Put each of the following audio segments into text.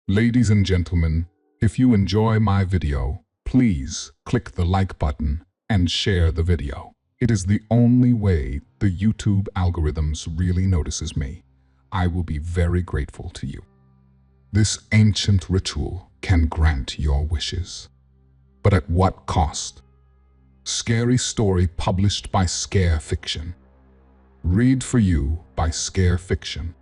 Ladies and gentlemen, if you enjoy my video, please click the like button and share the video. It is the only way the YouTube algorithms really notices me. I will be very grateful to you. This ancient ritual can grant your wishes. But at what cost? Scary story published by Scare Fiction. Read for you by Scare Fiction.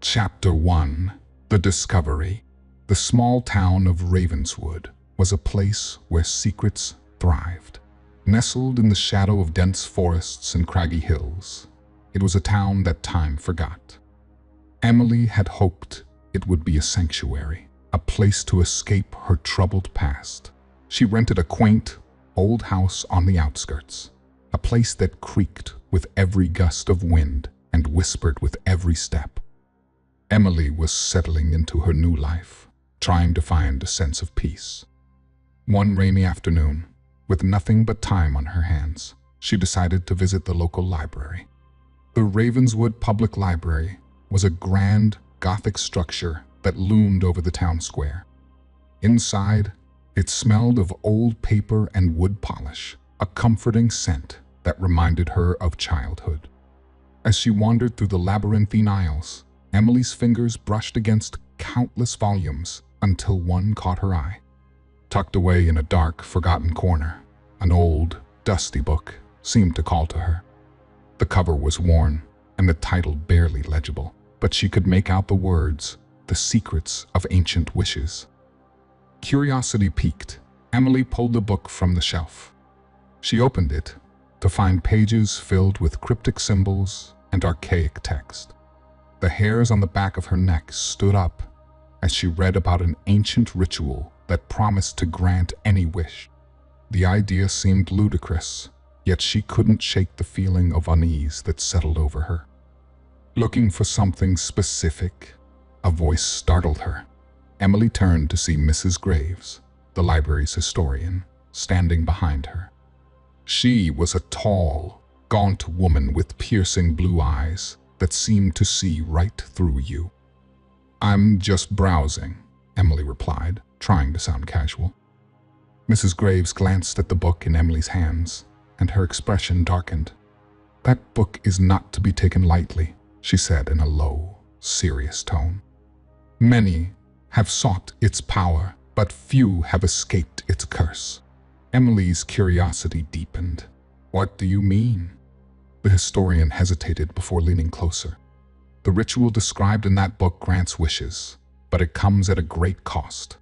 Chapter 1. The Discovery. The small town of Ravenswood was a place where secrets thrived. Nestled in the shadow of dense forests and craggy hills, it was a town that time forgot. Emily had hoped it would be a sanctuary, a place to escape her troubled past. She rented a quaint, old house on the outskirts, a place that creaked with every gust of wind and whispered with every step. Emily was settling into her new life, trying to find a sense of peace. One rainy afternoon, with nothing but time on her hands, she decided to visit the local library. The Ravenswood Public Library was a grand, Gothic structure that loomed over the town square. Inside, it smelled of old paper and wood polish, a comforting scent that reminded her of childhood. As she wandered through the labyrinthine aisles, Emily's fingers brushed against countless volumes until one caught her eye. Tucked away in a dark, forgotten corner, an old, dusty book seemed to call to her. The cover was worn and the title barely legible, but she could make out the words, "The Secrets of Ancient Wishes." Curiosity piqued, Emily pulled the book from the shelf. She opened it to find pages filled with cryptic symbols and archaic text. The hairs on the back of her neck stood up as she read about an ancient ritual that promised to grant any wish. The idea seemed ludicrous, yet she couldn't shake the feeling of unease that settled over her. Looking for something specific, a voice startled her. Emily turned to see Mrs. Graves, the library's historian, standing behind her. She was a tall, gaunt woman with piercing blue eyes that seemed to see right through you. "I'm just browsing," Emily replied, trying to sound casual. Mrs. Graves glanced at the book in Emily's hands, and her expression darkened. "That book is not to be taken lightly," she said in a low, serious tone. "Many have sought its power, but few have escaped its curse." Emily's curiosity deepened. "What do you mean?" The historian hesitated before leaning closer. "The ritual described in that book grants wishes, but it comes at a great cost.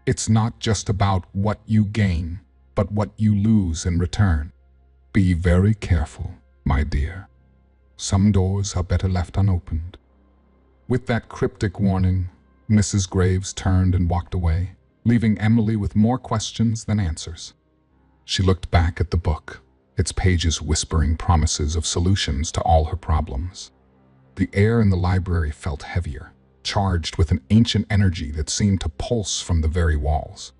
It's not just about what you gain, but what you lose in return. Be very careful, my dear. Some doors are better left unopened." With that cryptic warning, Mrs. Graves turned and walked away, leaving Emily with more questions than answers. She looked back at the book, its pages whispering promises of solutions to all her problems. The air in the library felt heavier, charged with an ancient energy that seemed to pulse from the very walls.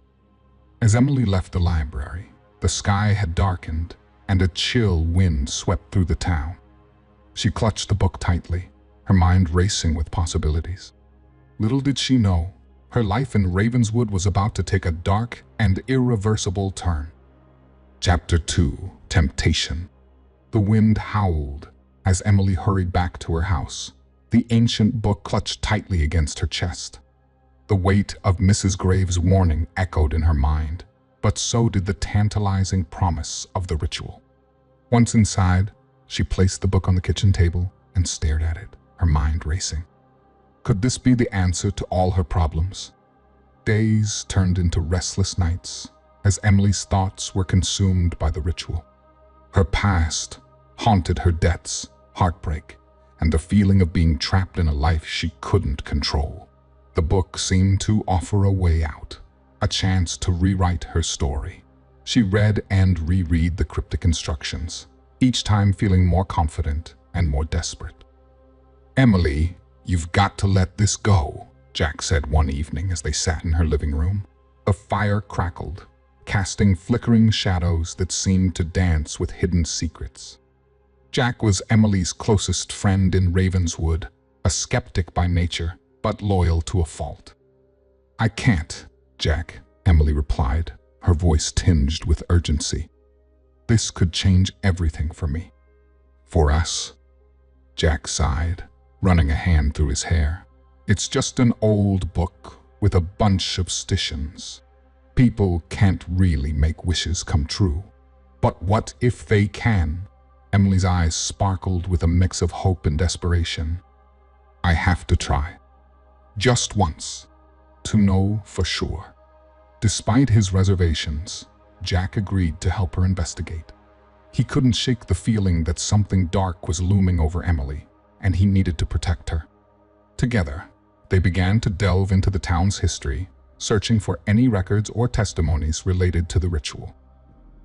As Emily left the library, the sky had darkened and a chill wind swept through the town. She clutched the book tightly, her mind racing with possibilities. Little did she know, her life in Ravenswood was about to take a dark and irreversible turn. Chapter 2. Temptation. The wind howled as Emily hurried back to her house, the ancient book clutched tightly against her chest. The weight of Mrs. Graves' warning echoed in her mind, but so did the tantalizing promise of the ritual. Once inside, she placed the book on the kitchen table and stared at it, her mind racing. Could this be the answer to all her problems? Days turned into restless nights as Emily's thoughts were consumed by the ritual. Her past haunted her debts, heartbreak, and the feeling of being trapped in a life she couldn't control. The book seemed to offer a way out, a chance to rewrite her story. She read and reread the cryptic instructions, each time feeling more confident and more desperate. "Emily, you've got to let this go," Jack said one evening as they sat in her living room. The fire crackled, casting flickering shadows that seemed to dance with hidden secrets. Jack was Emily's closest friend in Ravenswood, a skeptic by nature, but loyal to a fault. "I can't, Jack," Emily replied, her voice tinged with urgency. "This could change everything for me." "For us?" Jack sighed, running a hand through his hair. "It's just an old book with a bunch of stitions. People can't really make wishes come true. But what if they can?" Emily's eyes sparkled with a mix of hope and desperation. "I have to try. Just once. To know for sure." Despite his reservations, Jack agreed to help her investigate. He couldn't shake the feeling that something dark was looming over Emily, and he needed to protect her. Together, they began to delve into the town's history, searching for any records or testimonies related to the ritual.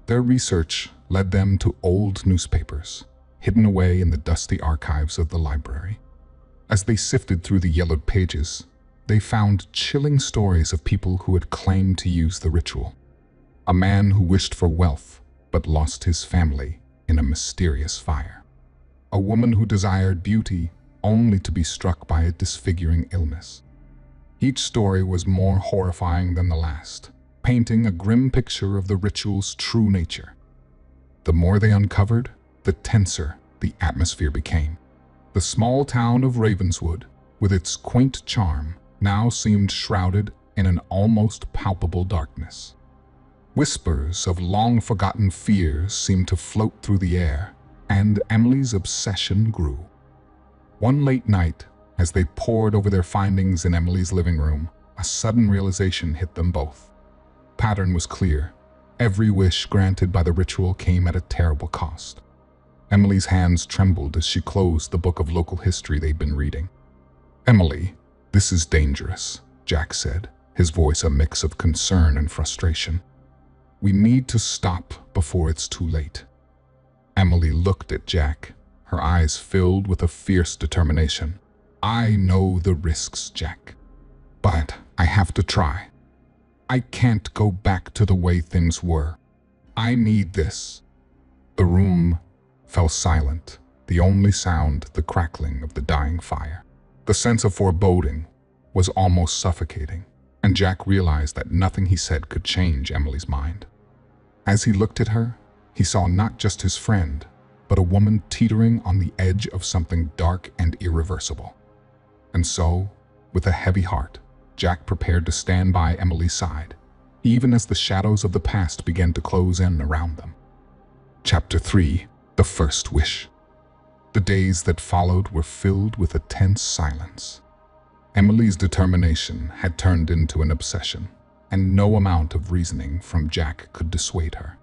Their research led them to old newspapers, hidden away in the dusty archives of the library. As they sifted through the yellowed pages, they found chilling stories of people who had claimed to use the ritual. A man who wished for wealth but lost his family in a mysterious fire. A woman who desired beauty only to be struck by a disfiguring illness. Each story was more horrifying than the last, painting a grim picture of the ritual's true nature. The more they uncovered, the tenser the atmosphere became. The small town of Ravenswood, with its quaint charm, now seemed shrouded in an almost palpable darkness. Whispers of long-forgotten fears seemed to float through the air, and Emily's obsession grew. One late night, as they pored over their findings in Emily's living room, a sudden realization hit them both. Pattern was clear. Every wish granted by the ritual came at a terrible cost. Emily's hands trembled as she closed the book of local history they'd been reading. "Emily, this is dangerous," Jack said, his voice a mix of concern and frustration. "We need to stop before it's too late." Emily looked at Jack, her eyes filled with a fierce determination. "I know the risks, Jack, but I have to try. I can't go back to the way things were. I need this." The room fell silent, the only sound the crackling of the dying fire. The sense of foreboding was almost suffocating, and Jack realized that nothing he said could change Emily's mind. As he looked at her, he saw not just his friend, but a woman teetering on the edge of something dark and irreversible. And so, with a heavy heart, Jack prepared to stand by Emily's side, even as the shadows of the past began to close in around them. Chapter 3: The First Wish. The days that followed were filled with a tense silence. Emily's determination had turned into an obsession, and no amount of reasoning from Jack could dissuade her.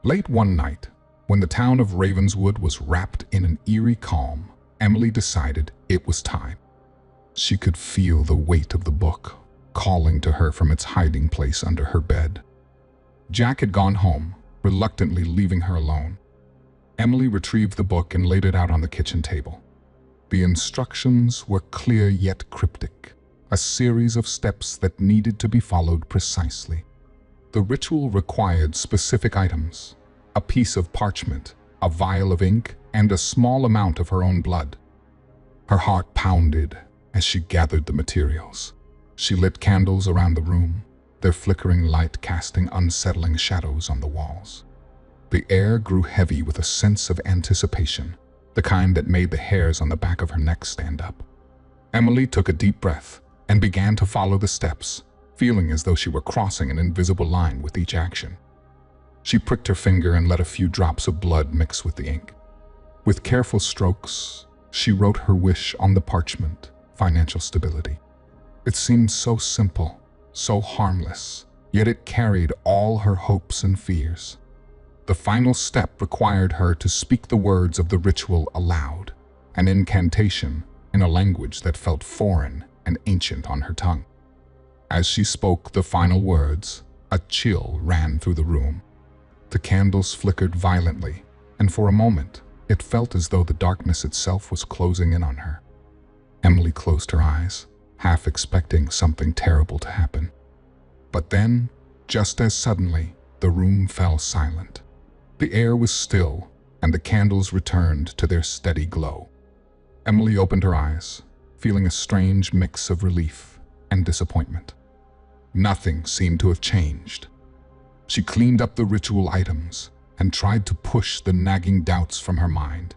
Late one night, when the town of Ravenswood was wrapped in an eerie calm, Emily decided it was time. She could feel the weight of the book calling to her from its hiding place under her bed. Jack had gone home, reluctantly leaving her alone. Emily retrieved the book and laid it out on the kitchen table. The instructions were clear yet cryptic, a series of steps that needed to be followed precisely. The ritual required specific items: a piece of parchment, a vial of ink, and a small amount of her own blood. Her heart pounded as she gathered the materials. She lit candles around the room, their flickering light casting unsettling shadows on the walls. The air grew heavy with a sense of anticipation, the kind that made the hairs on the back of her neck stand up. Emily took a deep breath and began to follow the steps, feeling as though she were crossing an invisible line with each action. She pricked her finger and let a few drops of blood mix with the ink. With careful strokes, she wrote her wish on the parchment: financial stability. It seemed so simple, so harmless, yet it carried all her hopes and fears. The final step required her to speak the words of the ritual aloud, an incantation in a language that felt foreign and ancient on her tongue. As she spoke the final words, a chill ran through the room. The candles flickered violently, and for a moment, it felt as though the darkness itself was closing in on her. Emily closed her eyes, half expecting something terrible to happen. But then, just as suddenly, the room fell silent. The air was still, and the candles returned to their steady glow. Emily opened her eyes, feeling a strange mix of relief and disappointment. Nothing seemed to have changed. She cleaned up the ritual items and tried to push the nagging doubts from her mind.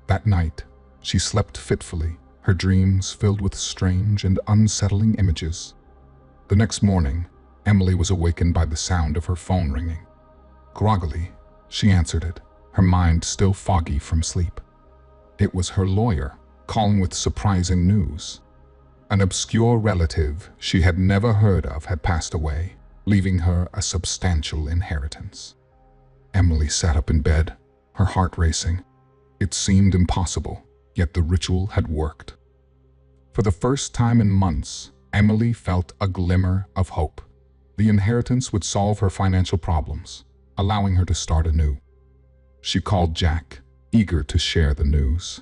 That night, she slept fitfully, her dreams filled with strange and unsettling images. The next morning, Emily was awakened by the sound of her phone ringing. Groggily, she answered it, her mind still foggy from sleep. It was her lawyer, calling with surprising news. An obscure relative she had never heard of had passed away, leaving her a substantial inheritance. Emily sat up in bed, her heart racing. It seemed impossible, yet the ritual had worked. For the first time in months, Emily felt a glimmer of hope. The inheritance would solve her financial problems, allowing her to start anew. She called Jack, eager to share the news.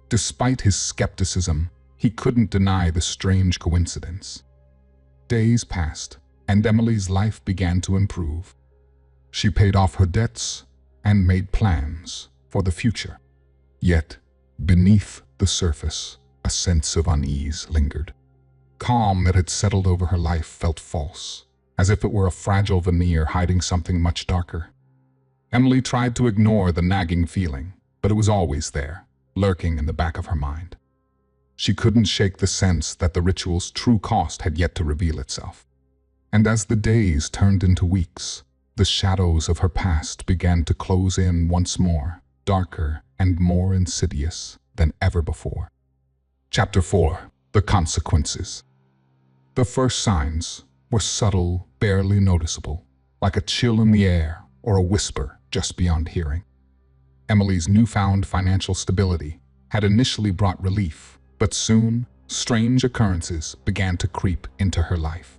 Despite his skepticism, he couldn't deny the strange coincidence. Days passed, and Emily's life began to improve. She paid off her debts and made plans for the future. Yet, beneath the surface, a sense of unease lingered. Calm that had settled over her life felt false, as if it were a fragile veneer hiding something much darker. Emily tried to ignore the nagging feeling, but it was always there, lurking in the back of her mind. She couldn't shake the sense that the ritual's true cost had yet to reveal itself. And as the days turned into weeks, the shadows of her past began to close in once more, darker and more insidious than ever before. Chapter 4. The Consequences. The first signs were subtle, barely noticeable, like a chill in the air or a whisper just beyond hearing. Emily's newfound financial stability had initially brought relief, but soon, strange occurrences began to creep into her life.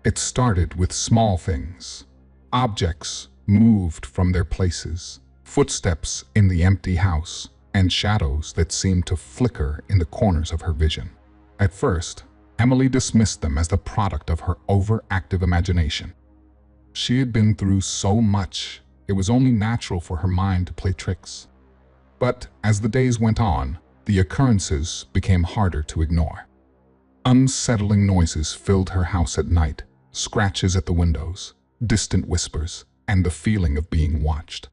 It started with small things. Objects moved from their places, footsteps in the empty house, and shadows that seemed to flicker in the corners of her vision. At first, Emily dismissed them as the product of her overactive imagination. She had been through so much, it was only natural for her mind to play tricks. But as the days went on, the occurrences became harder to ignore. Unsettling noises filled her house at night, scratches at the windows, distant whispers, and the feeling of being watched.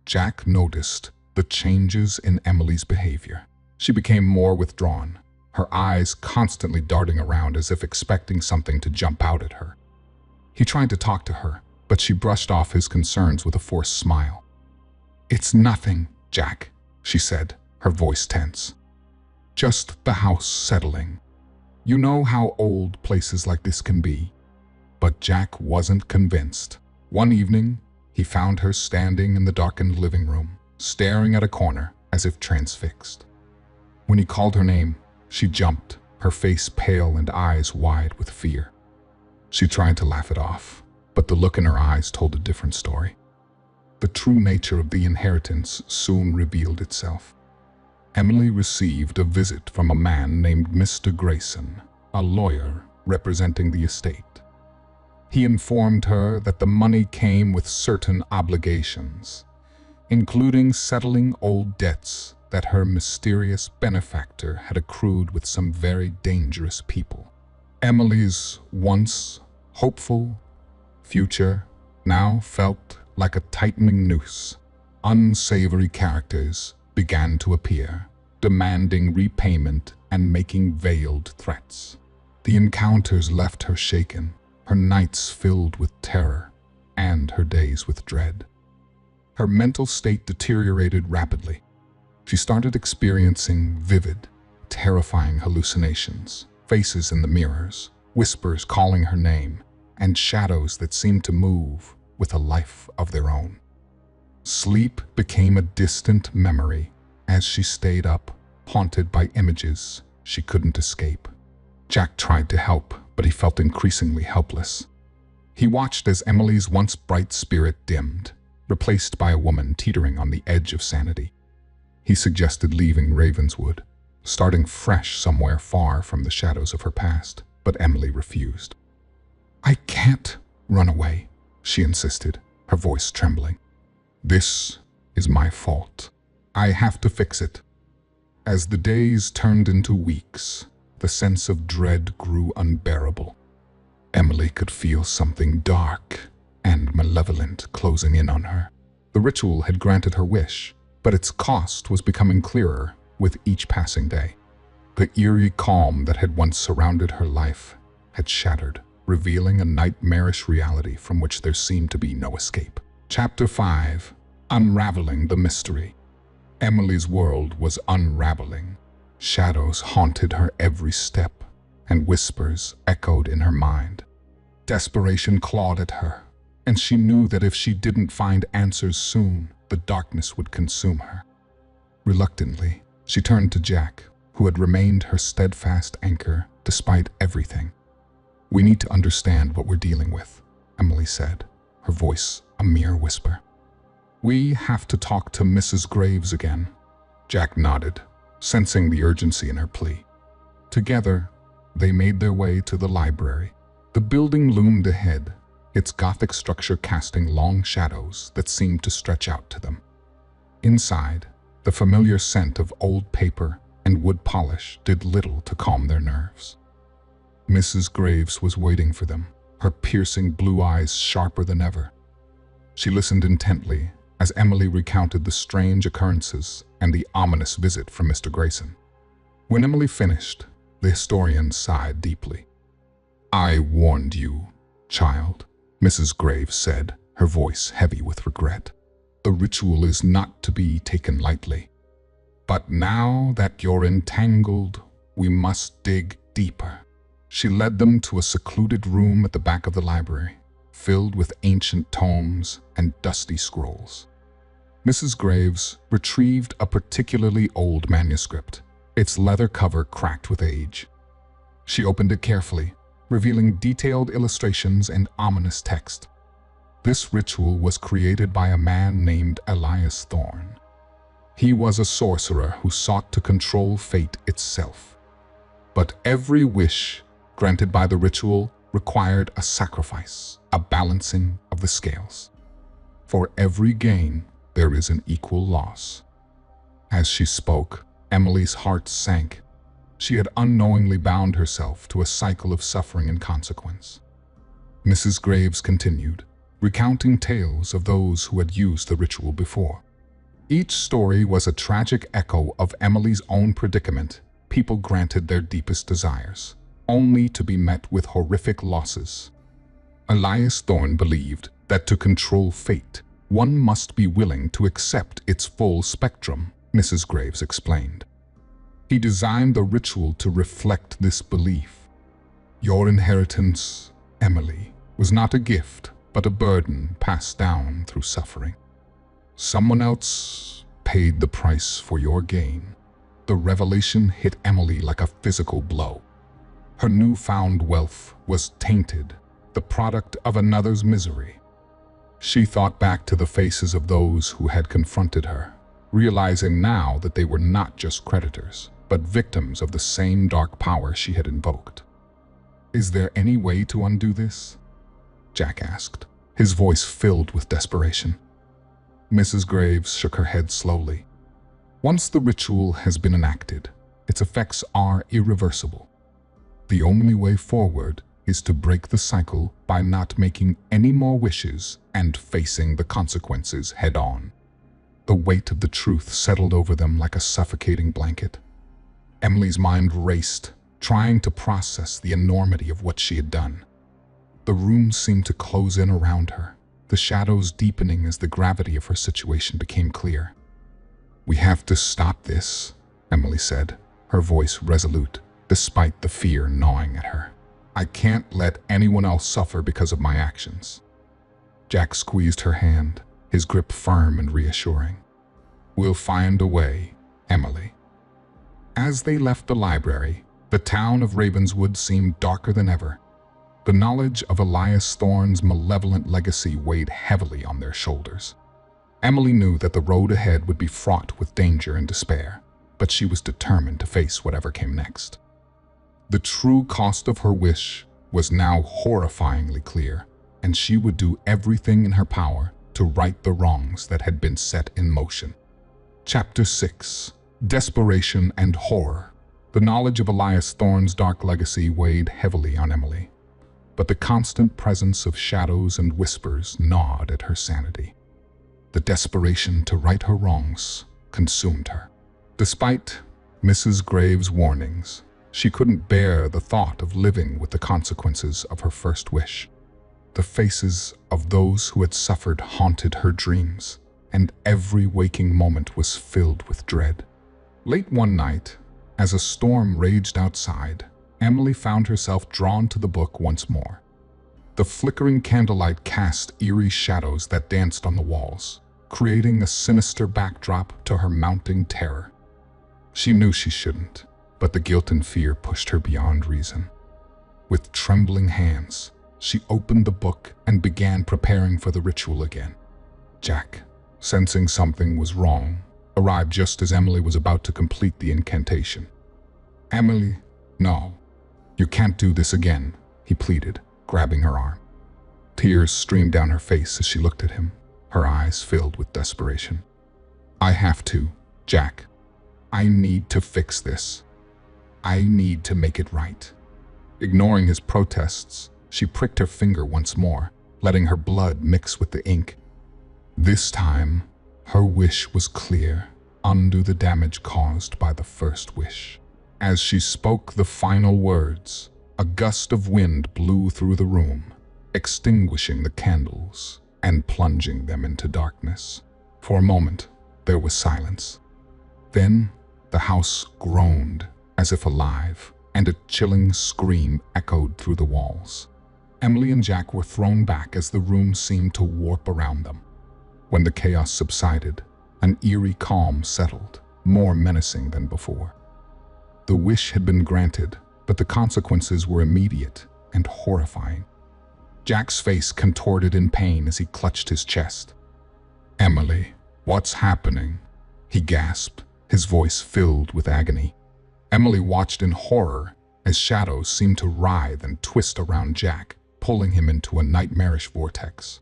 Jack noticed the changes in Emily's behavior. She became more withdrawn, her eyes constantly darting around as if expecting something to jump out at her. He tried to talk to her, but she brushed off his concerns with a forced smile. "It's nothing, Jack," she said, her voice tense. "Just the house settling. You know how old places like this can be." But Jack wasn't convinced. One evening, he found her standing in the darkened living room, staring at a corner as if transfixed. When he called her name, she jumped, her face pale and eyes wide with fear. She tried to laugh it off, but the look in her eyes told a different story. The true nature of the inheritance soon revealed itself. Emily received a visit from a man named Mr. Grayson, a lawyer representing the estate. He informed her that the money came with certain obligations, including settling old debts that her mysterious benefactor had accrued with some very dangerous people. Emily's once hopeful future now felt like a tightening noose. Unsavory characters began to appear, demanding repayment and making veiled threats. The encounters left her shaken, her nights filled with terror, and her days with dread. Her mental state deteriorated rapidly. She started experiencing vivid, terrifying hallucinations, faces in the mirrors, whispers calling her name, and shadows that seemed to move with a life of their own. Sleep became a distant memory as she stayed up, haunted by images she couldn't escape. Jack tried to help, but he felt increasingly helpless. He watched as Emily's once bright spirit dimmed, replaced by a woman teetering on the edge of sanity. He suggested leaving Ravenswood, starting fresh somewhere far from the shadows of her past, but Emily refused. "I can't run away," she insisted, her voice trembling. "This is my fault. I have to fix it." As the days turned into weeks, the sense of dread grew unbearable. Emily could feel something dark and malevolent closing in on her. The ritual had granted her wish, but its cost was becoming clearer with each passing day. The eerie calm that had once surrounded her life had shattered, revealing a nightmarish reality from which there seemed to be no escape. Chapter 5. Unraveling the Mystery. Emily's world was unraveling. Shadows haunted her every step, and whispers echoed in her mind. Desperation clawed at her, and she knew that if she didn't find answers soon, the darkness would consume her. Reluctantly, she turned to Jack, who had remained her steadfast anchor despite everything. "We need to understand what we're dealing with," Emily said, her voice a mere whisper. "We have to talk to Mrs. Graves again." Jack nodded, sensing the urgency in her plea. Together, they made their way to the library. The building loomed ahead, its Gothic structure casting long shadows that seemed to stretch out to them. Inside, the familiar scent of old paper and wood polish did little to calm their nerves. Mrs. Graves was waiting for them, her piercing blue eyes sharper than ever. She listened intently as Emily recounted the strange occurrences and the ominous visit from Mr. Grayson. When Emily finished, the historian sighed deeply. "I warned you, child," Mrs. Graves said, her voice heavy with regret. "The ritual is not to be taken lightly. But now that you're entangled, we must dig deeper." She led them to a secluded room at the back of the library, filled with ancient tomes and dusty scrolls. Mrs. Graves retrieved a particularly old manuscript, its leather cover cracked with age. She opened it carefully, revealing detailed illustrations and ominous text. This ritual was created by a man named Elias Thorne. He was a sorcerer who sought to control fate itself. But every wish granted by the ritual required a sacrifice, a balancing of the scales. For every gain, there is an equal loss. As she spoke, Emily's heart sank. She had unknowingly bound herself to a cycle of suffering and consequence. Mrs. Graves continued, recounting tales of those who had used the ritual before. Each story was a tragic echo of Emily's own predicament. People granted their deepest desires, only to be met with horrific losses. Elias Thorne believed that to control fate, one must be willing to accept its full spectrum, Mrs. Graves explained. He designed the ritual to reflect this belief. Your inheritance, Emily, was not a gift, but a burden passed down through suffering. Someone else paid the price for your gain. The revelation hit Emily like a physical blow. Her newfound wealth was tainted, the product of another's misery. She thought back to the faces of those who had confronted her, realizing now that they were not just creditors, but victims of the same dark power she had invoked. "Is there any way to undo this?" Jack asked, his voice filled with desperation. Mrs. Graves shook her head slowly. "Once the ritual has been enacted, its effects are irreversible. The only way forward is to break the cycle by not making any more wishes and facing the consequences head-on." The weight of the truth settled over them like a suffocating blanket. Emily's mind raced, trying to process the enormity of what she had done. The room seemed to close in around her, the shadows deepening as the gravity of her situation became clear. "We have to stop this," Emily said, her voice resolute, despite the fear gnawing at her. "I can't let anyone else suffer because of my actions." Jack squeezed her hand, his grip firm and reassuring. "We'll find a way, Emily." As they left the library, the town of Ravenswood seemed darker than ever. The knowledge of Elias Thorne's malevolent legacy weighed heavily on their shoulders. Emily knew that the road ahead would be fraught with danger and despair, but she was determined to face whatever came next. The true cost of her wish was now horrifyingly clear, and she would do everything in her power to right the wrongs that had been set in motion. Chapter 6. Desperation and Horror. The knowledge of Elias Thorne's dark legacy weighed heavily on Emily. but the constant presence of shadows and whispers gnawed at her sanity. The desperation to right her wrongs consumed her. Despite Mrs. Graves' warnings, she couldn't bear the thought of living with the consequences of her first wish. The faces of those who had suffered haunted her dreams, and every waking moment was filled with dread. Late one night, as a storm raged outside, Emily found herself drawn to the book once more. The flickering candlelight cast eerie shadows that danced on the walls, creating a sinister backdrop to her mounting terror. She knew she shouldn't, but the guilt and fear pushed her beyond reason. With trembling hands, she opened the book and began preparing for the ritual again. Jack, sensing something was wrong, arrived just as Emily was about to complete the incantation. "Emily, no, you can't do this again," he pleaded, grabbing her arm. Tears streamed down her face as she looked at him, her eyes filled with desperation. "I have to, Jack. I need to fix this. I need to make it right." Ignoring his protests, she pricked her finger once more, letting her blood mix with the ink. This time, her wish was clear, undo the damage caused by the first wish. As she spoke the final words, a gust of wind blew through the room, extinguishing the candles and plunging them into darkness. For a moment, there was silence. Then, the house groaned as if alive, and a chilling scream echoed through the walls. Emily and Jack were thrown back as the room seemed to warp around them. When the chaos subsided, an eerie calm settled, more menacing than before. The wish had been granted, but the consequences were immediate and horrifying. Jack's face contorted in pain as he clutched his chest. "Emily, what's happening?" he gasped, his voice filled with agony. Emily watched in horror as shadows seemed to writhe and twist around Jack, pulling him into a nightmarish vortex.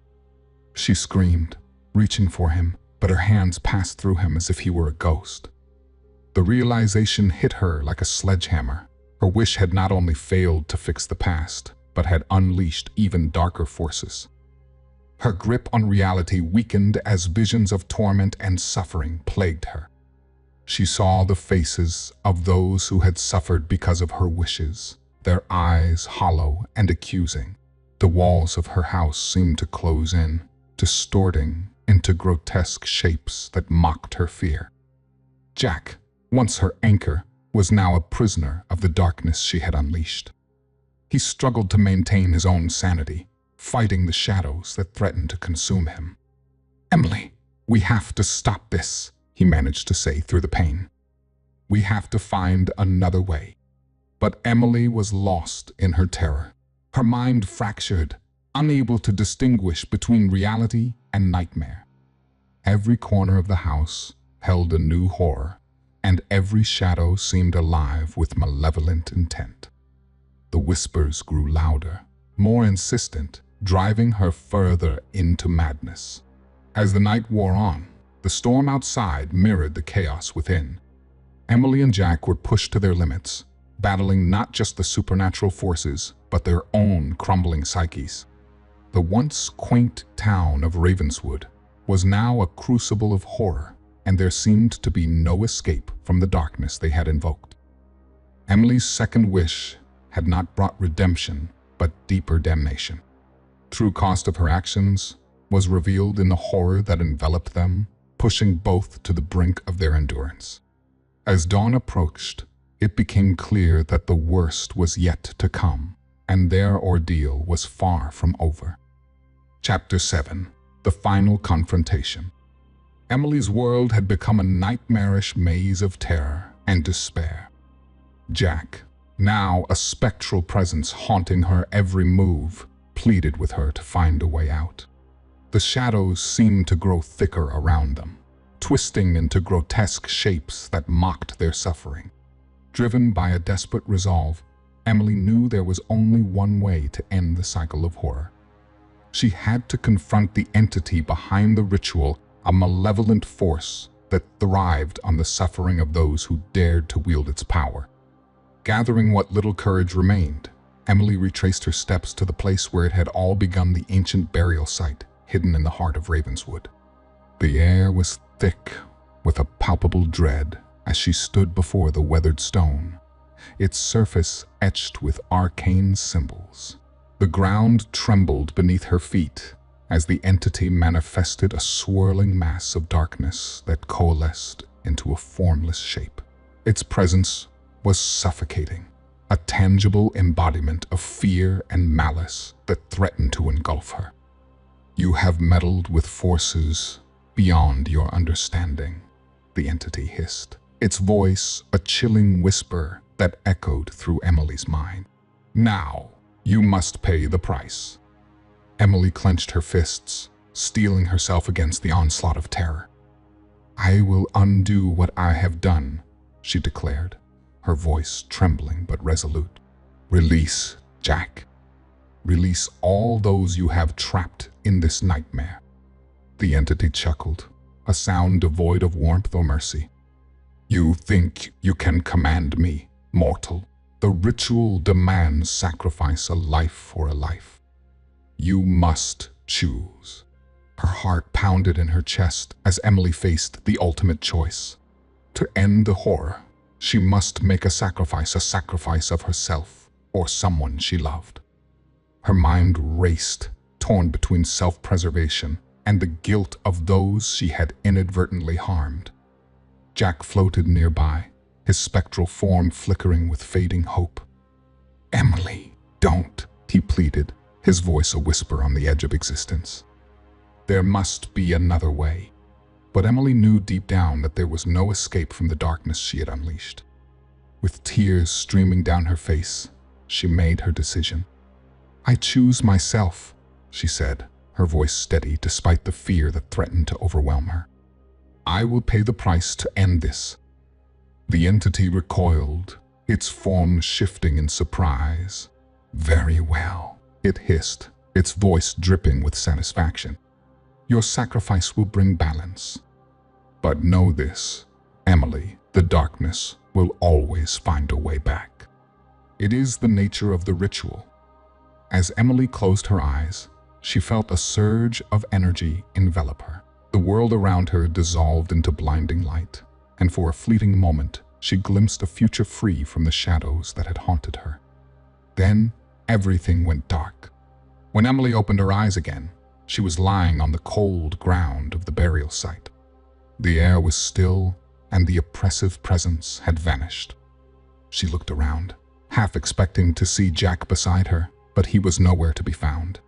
She screamed, reaching for him, but her hands passed through him as if he were a ghost. The realization hit her like a sledgehammer. Her wish had not only failed to fix the past, but had unleashed even darker forces. Her grip on reality weakened as visions of torment and suffering plagued her. She saw the faces of those who had suffered because of her wishes, their eyes hollow and accusing. The walls of her house seemed to close in, distorting into grotesque shapes that mocked her fear. Jack, once her anchor, was now a prisoner of the darkness she had unleashed. He struggled to maintain his own sanity, fighting the shadows that threatened to consume him. "Emily, we have to stop this," he managed to say through the pain. "We have to find another way." But Emily was lost in her terror. Her mind fractured, unable to distinguish between reality and nightmare. Every corner of the house held a new horror, and every shadow seemed alive with malevolent intent. The whispers grew louder, more insistent, driving her further into madness. As the night wore on, the storm outside mirrored the chaos within. Emily and Jack were pushed to their limits, battling not just the supernatural forces, but their own crumbling psyches. The once quaint town of Ravenswood was now a crucible of horror, and there seemed to be no escape from the darkness they had invoked. Emily's second wish had not brought redemption, but deeper damnation. True cost of her actions was revealed in the horror that enveloped them, pushing both to the brink of their endurance. As dawn approached, it became clear that the worst was yet to come, and their ordeal was far from over. Chapter 7. The Final Confrontation. Emily's world had become a nightmarish maze of terror and despair. Jack, now a spectral presence haunting her every move, pleaded with her to find a way out. The shadows seemed to grow thicker around them, twisting into grotesque shapes that mocked their suffering. Driven by a desperate resolve, Emily knew there was only one way to end the cycle of horror. She had to confront the entity behind the ritual, a malevolent force that thrived on the suffering of those who dared to wield its power. Gathering what little courage remained, Emily retraced her steps to the place where it had all begun, the ancient burial site hidden in the heart of Ravenswood. The air was thick with a palpable dread as she stood before the weathered stone, its surface etched with arcane symbols. The ground trembled beneath her feet as the entity manifested, a swirling mass of darkness that coalesced into a formless shape. Its presence was suffocating, a tangible embodiment of fear and malice that threatened to engulf her. "You have meddled with forces beyond your understanding," the entity hissed, its voice a chilling whisper that echoed through Emily's mind. "Now, you must pay the price." Emily clenched her fists, steeling herself against the onslaught of terror. "I will undo what I have done," she declared, her voice trembling but resolute. "Release Jack. Release all those you have trapped in this nightmare." The entity chuckled, a sound devoid of warmth or mercy. "You think you can command me, mortal? The ritual demands sacrifice, a life for a life. You must choose." Her heart pounded in her chest as Emily faced the ultimate choice. To end the horror, she must make a sacrifice of herself or someone she loved. Her mind raced, torn between self-preservation and the guilt of those she had inadvertently harmed. Jack floated nearby, his spectral form flickering with fading hope. "Emily, don't," he pleaded, his voice a whisper on the edge of existence. There must be another way. But Emily knew deep down that there was no escape from the darkness she had unleashed. With tears streaming down her face, she made her decision. "I choose myself," she said, her voice steady despite the fear that threatened to overwhelm her. "I will pay the price to end this." The entity recoiled, its form shifting in surprise. "Very well," it hissed, its voice dripping with satisfaction. "Your sacrifice will bring balance. But know this, Emily, the darkness will always find a way back. It is the nature of the ritual." As Emily closed her eyes, she felt a surge of energy envelop her. The world around her dissolved into blinding light, and for a fleeting moment, she glimpsed a future free from the shadows that had haunted her. Then, everything went dark. When Emily opened her eyes again, she was lying on the cold ground of the burial site. The air was still, and the oppressive presence had vanished. She looked around, half expecting to see Jack beside her, but he was nowhere to be found.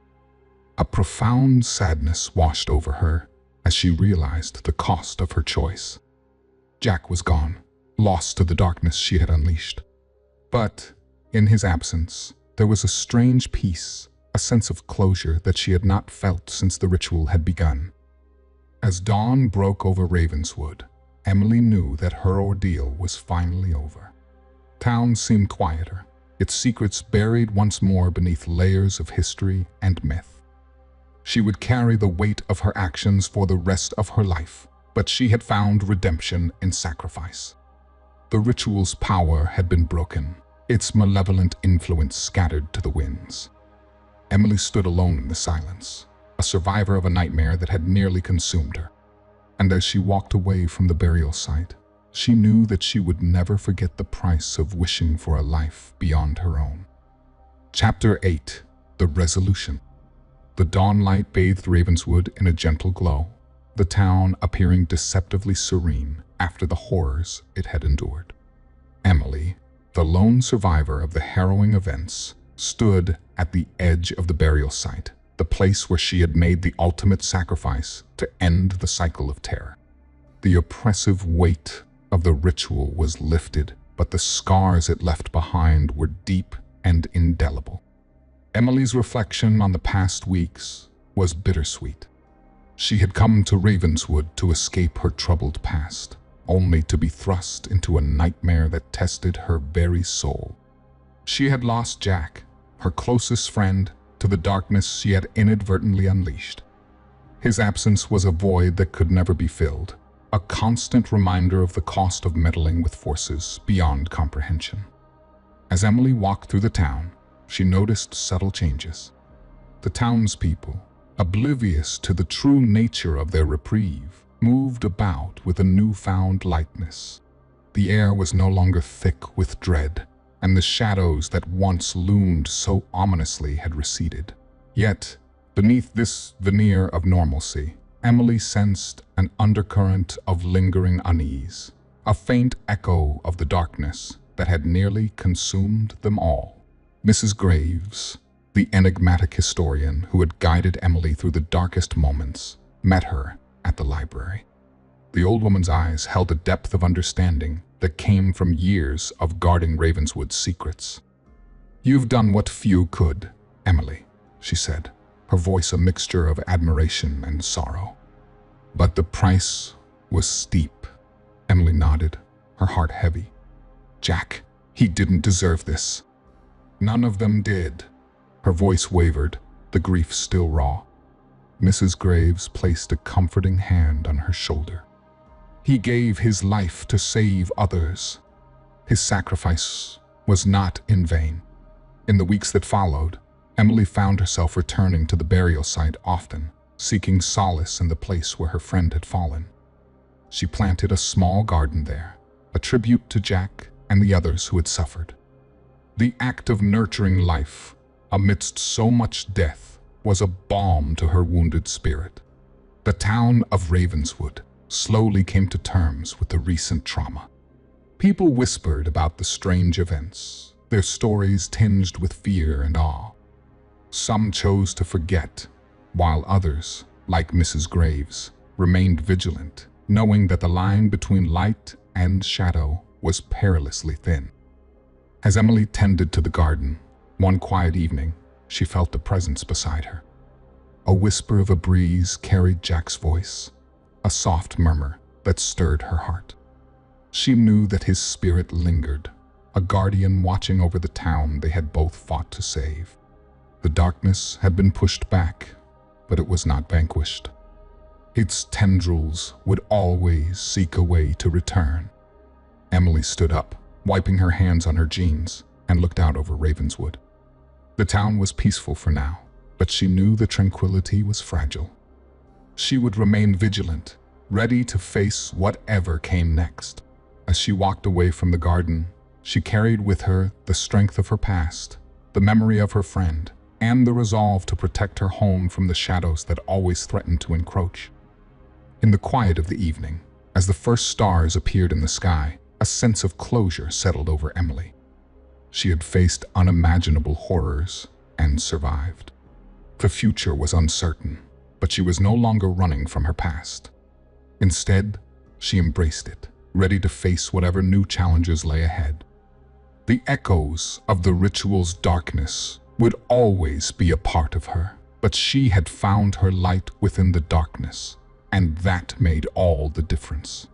A profound sadness washed over her as she realized the cost of her choice. Jack was gone, lost to the darkness she had unleashed. But, in his absence, there was a strange peace, a sense of closure that she had not felt since the ritual had begun. As dawn broke over Ravenswood, Emily knew that her ordeal was finally over. Town seemed quieter, its secrets buried once more beneath layers of history and myth. She would carry the weight of her actions for the rest of her life, but she had found redemption in sacrifice. The ritual's power had been broken, its malevolent influence scattered to the winds. Emily stood alone in the silence, a survivor of a nightmare that had nearly consumed her. And as she walked away from the burial site, she knew that she would never forget the price of wishing for a life beyond her own. Chapter 8: The Resolution. The dawnlight bathed Ravenswood in a gentle glow, the town appearing deceptively serene after the horrors it had endured. Emily, the lone survivor of the harrowing events, stood at the edge of the burial site, the place where she had made the ultimate sacrifice to end the cycle of terror. The oppressive weight of the ritual was lifted, but the scars it left behind were deep and indelible. Emily's reflection on the past weeks was bittersweet. She had come to Ravenswood to escape her troubled past, only to be thrust into a nightmare that tested her very soul. She had lost Jack, her closest friend, to the darkness she had inadvertently unleashed. His absence was a void that could never be filled, a constant reminder of the cost of meddling with forces beyond comprehension. As Emily walked through the town, she noticed subtle changes. The townspeople, oblivious to the true nature of their reprieve, moved about with a newfound lightness. The air was no longer thick with dread, and the shadows that once loomed so ominously had receded. Yet, beneath this veneer of normalcy, Emily sensed an undercurrent of lingering unease, a faint echo of the darkness that had nearly consumed them all. Mrs. Graves, the enigmatic historian who had guided Emily through the darkest moments, met her at the library. The old woman's eyes held a depth of understanding that came from years of guarding Ravenswood's secrets. "You've done what few could, Emily," she said, her voice a mixture of admiration and sorrow. "But the price was steep." Emily nodded, her heart heavy. "Jack, he didn't deserve this." "None of them did." Her voice wavered, the grief still raw. Mrs. Graves placed a comforting hand on her shoulder. "He gave his life to save others. His sacrifice was not in vain." In the weeks that followed, Emily found herself returning to the burial site often, seeking solace in the place where her friend had fallen. She planted a small garden there, a tribute to Jack and the others who had suffered. The act of nurturing life, amidst so much death, was a balm to her wounded spirit. The town of Ravenswood slowly came to terms with the recent trauma. People whispered about the strange events, their stories tinged with fear and awe. Some chose to forget, while others, like Mrs. Graves, remained vigilant, knowing that the line between light and shadow was perilously thin. As Emily tended to the garden, one quiet evening, she felt a presence beside her. A whisper of a breeze carried Jack's voice, a soft murmur that stirred her heart. She knew that his spirit lingered, a guardian watching over the town they had both fought to save. The darkness had been pushed back, but it was not vanquished. Its tendrils would always seek a way to return. Emily stood up, wiping her hands on her jeans, and looked out over Ravenswood. The town was peaceful for now, but she knew the tranquility was fragile. She would remain vigilant, ready to face whatever came next. As she walked away from the garden, she carried with her the strength of her past, the memory of her friend, and the resolve to protect her home from the shadows that always threatened to encroach. In the quiet of the evening, as the first stars appeared in the sky, a sense of closure settled over Emily. She had faced unimaginable horrors and survived. The future was uncertain, but she was no longer running from her past. Instead, she embraced it, ready to face whatever new challenges lay ahead. The echoes of the ritual's darkness would always be a part of her, but she had found her light within the darkness, and that made all the difference.